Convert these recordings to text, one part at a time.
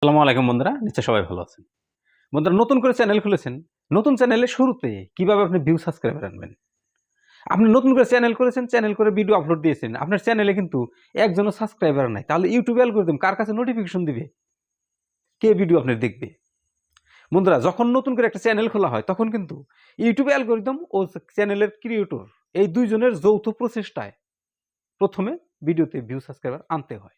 আসসালামু আলাইকুম বন্ধুরা, নিশ্চয়ই সবাই ভালো আছেন। বন্ধুরা নতুন করে চ্যানেল খুলেছেন, নতুন চ্যানেলের শুরুতে কিভাবে আপনি ভিউ সাবস্ক্রাইবার আনবেন? আপনি নতুন করে চ্যানেল করেছেন, চ্যানেল করে ভিডিও আপলোড দিয়েছেন। আপনার চ্যানেলে কিন্তু একজনও সাবস্ক্রাইবার নাই। তাহলে YouTube অ্যালগরিদম কার কাছে নোটিফিকেশন দিবে? কে ভিডিও আপনার দেখবে? বন্ধুরা যখন নতুন করে একটা চ্যানেল খোলা হয় তখন কিন্তু YouTube অ্যালগরিদম ও চ্যানেলের ক্রিয়েটর এই ২ জনের যৌথ প্রচেষ্টায় ১ম এ ভিডিওতে ভিউ সাবস্ক্রাইবার আনতে হয়।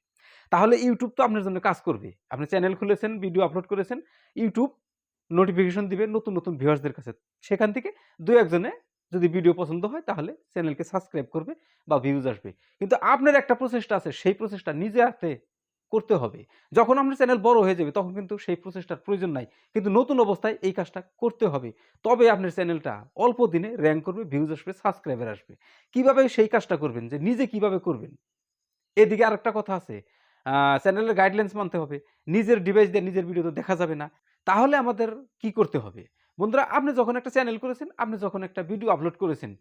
তাহলে YouTube তো আপনার জন্য কাজ করবে। আপনি চ্যানেল খুলেছেন, ভিডিও আপলোড করেছেন, YouTube নোটিফিকেশন দিবে নতুন ভিউয়ার্সদের কাছে। সেখান থেকে ২-১ জনে যদি ভিডিও পছন্দ হয় তাহলে চ্যানেলকে সাবস্ক্রাইব করবে বা ভিউজ আসবে। কিন্তু আপনার একটা প্রচেষ্টা আছে, সেই প্রচেষ্টা নিজে হাতে করতে হবে। যখন আপনার চ্যানেল বড় হয়ে যাবে তখন কিন্তু সেই প্রচেষ্টার প্রয়োজন নাই। কিন্তু নতুন অবস্থায় এই কাজটা করতে হবে। তবে আপনার চ্যানেলটা অল্প দিনে র‍্যাংক করবে, ভিউজ আসবে, সাবস্ক্রাইবার আসবে। কিভাবে সেই কাজটা করবেন যে নিজে কিভাবে করবেন? এদিকে আরেকটা কথা আছে। আ চ্যানেলের গাইডলাইনস মানতে হবে। নিজের ডিভাইস দিয়ে নিজের ভিডিও তো দেখা যাবে না। তাহলে আমাদের কি করতে হবে? বন্ধুরা আপনি যখন একটা চ্যানেল করেছেন, আপনি যখন একটা ভিডিও আপলোড করেছেন,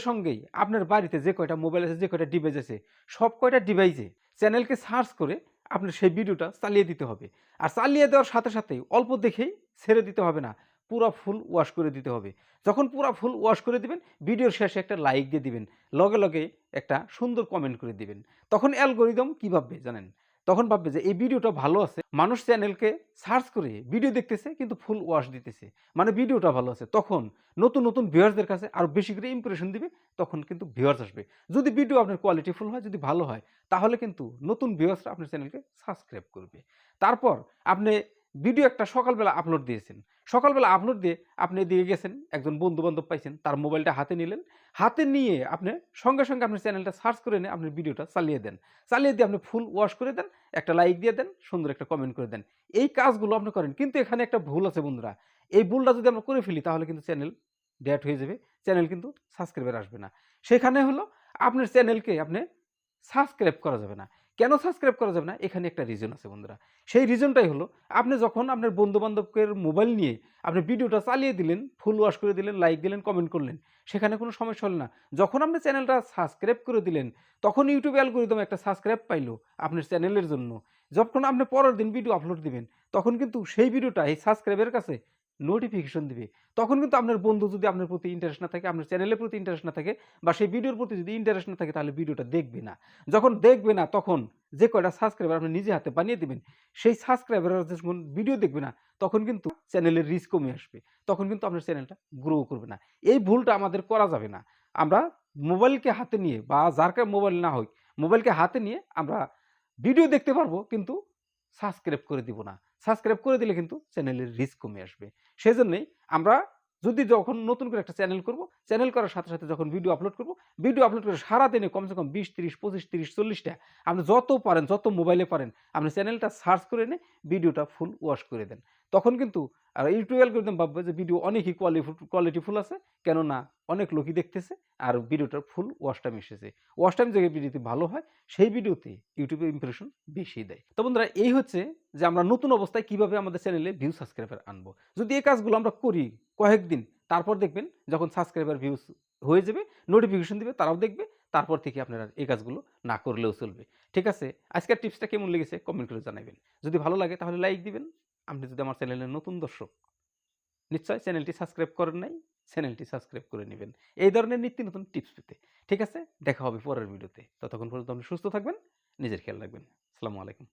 সঙ্গেই আপনার বাড়িতে যে কয়টা মোবাইল আছে, যে কয়টা ডিভাইস আছে, সব কয়টা ডিভাইসে চ্যানেলকে সার্চ করে আপনার সেই ভিডিওটা চালিয়ে দিতে হবে। আর চালিয়ে দেওয়ার সাথেই অল্প দেখেই ছেড়ে দিতে হবে না। পুরা ফুল ওয়াশ করে দিতে হবে। যখন পুরা ফুল ওয়াশ করে দিবেন, ভিডিওর শেষে একটা লাইক দিয়ে দিবেন। লগে একটা সুন্দর কমেন্ট করে দিবেন। তখন অ্যালগরিদম কি ভাববে জানেন? তখন ভাববে যে এই ভিডিওটা ভালো আছে। মানুষ চ্যানেলকে সার্চ করে ভিডিও দেখতেছে কিন্তু ফুল ওয়াশ দিতেছে। মানে ভিডিওটা ভালো আছে। তখন নতুন ভিউয়ার্সদের কাছে আরো বেশি করে ইমপ্রেশন দিবে। তখন কিন্তু ভিউয়ার্স আসবে। যদি ভিডিও আপনার কোয়ালিটিফুল হয়, যদি ভালো হয়, তাহলে কিন্তু নতুন ভিউয়ার্সরা আপনার চ্যানেলকে সাবস্ক্রাইব করবে। তারপর আপনি ভিডিও একটা সকালবেলা আপলোড দিয়েছেন। সকালবেলা আপলোড দিয়ে আপনি এদিকে গেছেন, একজন বন্ধু-বান্ধব পাইছেন, তার মোবাইলটা হাতে নিলেন। হাতে নিয়ে আপনি সঙ্গে আপনার চ্যানেলটা সার্চ করে নিয়ে আপনি ভিডিওটা চালিয়ে দেন। চালিয়ে দিয়ে আপনি ফুল ওয়াশ করে দেন, একটা লাইক দিয়ে দেন, সুন্দর একটা কমেন্ট করে দেন। এই কাজগুলো আপনি করেন। কিন্তু এখানে একটা ভুল আছে বন্ধুরা। এই ভুলটা যদি আমরা করে ফেলি তাহলে কিন্তু চ্যানেল ডেড হয়ে যাবে। চ্যানেল কিন্তু সাবস্ক্রাইবার আসবে না। সেখানে হলো আপনার চ্যানেলকে আপনি সাবস্ক্রাইব করা যাবে না। কেন সাবস্ক্রাইব করা যাবে না? এখানে একটা রিজন আছে বন্ধুরা। সেই রিজনটাই হলো আপনি যখন আপনার বন্ধু-বান্ধবের মোবাইল নিয়ে আপনি ভিডিওটা চালিয়ে দিলেন, ফুল ওয়াশ করে দিলেন, লাইক দিলেন, কমেন্ট করলেন। সেখানে কোনো সমস্যা হলো না। যখন আপনি চ্যানেলটা সাবস্ক্রাইব করে দিলেন, তখন YouTube অ্যালগরিদম একটা সাবস্ক্রাইব পাইলো আপনার চ্যানেলের জন্য। যখন আপনি পরের দিন ভিডিও আপলোড দিবেন, তখন কিন্তু সেই ভিডিওটা এই সাবস্ক্রাইবের কাছে নোটিফিকেশন দিবে। তখন কিন্তু আপনার বন্ধু যদি আপনার প্রতি ইন্টারেস্ট না থাকে, আপনার চ্যানেলের প্রতি ইন্টারেস্ট না থাকে বা সেই ভিডিওর প্রতি যদি ইন্টারেস্ট না থাকে তাহলে ভিডিওটা দেখবে না। যখন দেখবে না তখন যে কয়টা সাবস্ক্রাইবার আপনি নিজে হাতে বানিয়ে দিবেন, সেই সাবস্ক্রাইবাররা যখন ভিডিও দেখবে না তখন কিন্তু চ্যানেলের রিচ কমে আসবে। তখন কিন্তু আপনার চ্যানেলটা গ্রো করবে না। এই ভুলটা আমাদের করা যাবে না। আমরা মোবাইলকে হাতে নিয়ে বা যার মোবাইল না হোক, মোবাইলকে হাতে নিয়ে আমরা ভিডিও দেখতে পারবো কিন্তু সাবস্ক্রাইব করে দিব না। সাবস্ক্রাইব করে দিলে কিন্তু চ্যানেলের রিচ কমে আসবে। সেজন্যই আমরা যদি যখন নতুন করে একটা চ্যানেল করব, চ্যানেল করার সাথে যখন ভিডিও আপলোড করব, ভিডিও আপলোড করে সারাদিনে কমসে কম ২০, ৩০, ২৫, ৩০, ৪০ টা আপনি যত পারেন, যত মোবাইলে পারেন, আপনি চ্যানেলটা সার্চ করে এনে ভিডিওটা ফুল ওয়াশ করে দেন। তখন কিন্তু YouTube অ্যালগরিদম ভাববে যে ভিডিও অনেকই কোয়ালিটিফুল আছে। কেননা অনেক লোকই দেখতেছে আর ভিডিওটার ফুল ওয়াচ টাইম এসেছে। ওয়াচ টাইম যদি ভিডিওটি ভালো হয়, সেই ভিডিওতে YouTube এ ইমপ্রেশন বেশি দেয়। তো বন্ধুরা এই হচ্ছে যে আমরা নতুন অবস্থায় কিভাবে আমাদের চ্যানেলে ভিউ সাবস্ক্রাইবার আনবো। যদি এই কাজগুলো আমরা করি কয়েকদিন, তারপর দেখবেন যখন সাবস্ক্রাইবার ভিউজ হয়ে যাবে, নোটিফিকেশন দিবে, তারাও দেখবে। তারপর থেকে আপনারা এই কাজগুলো না করলেও চলবে। ঠিক আছে? আজকের টিপসটা কেমন লেগেছে কমেন্ট করে জানাবেন। যদি ভালো লাগে তাহলে লাইক দিবেন। আপনি যদি আমার চ্যানেলের নতুন দর্শক, নিশ্চয়ই চ্যানেলটি সাবস্ক্রাইব করেন নাই, চ্যানেলটি সাবস্ক্রাইব করে নিবেন। এই ধরনের নিত্য নতুন টিপস পেতে। ঠিক আছে? দেখা হবে পরের ভিডিওতে। ততক্ষণ পর্যন্ত আপনি সুস্থ থাকবেন, নিজের খেয়াল রাখবেন। আসসালামু আলাইকুম।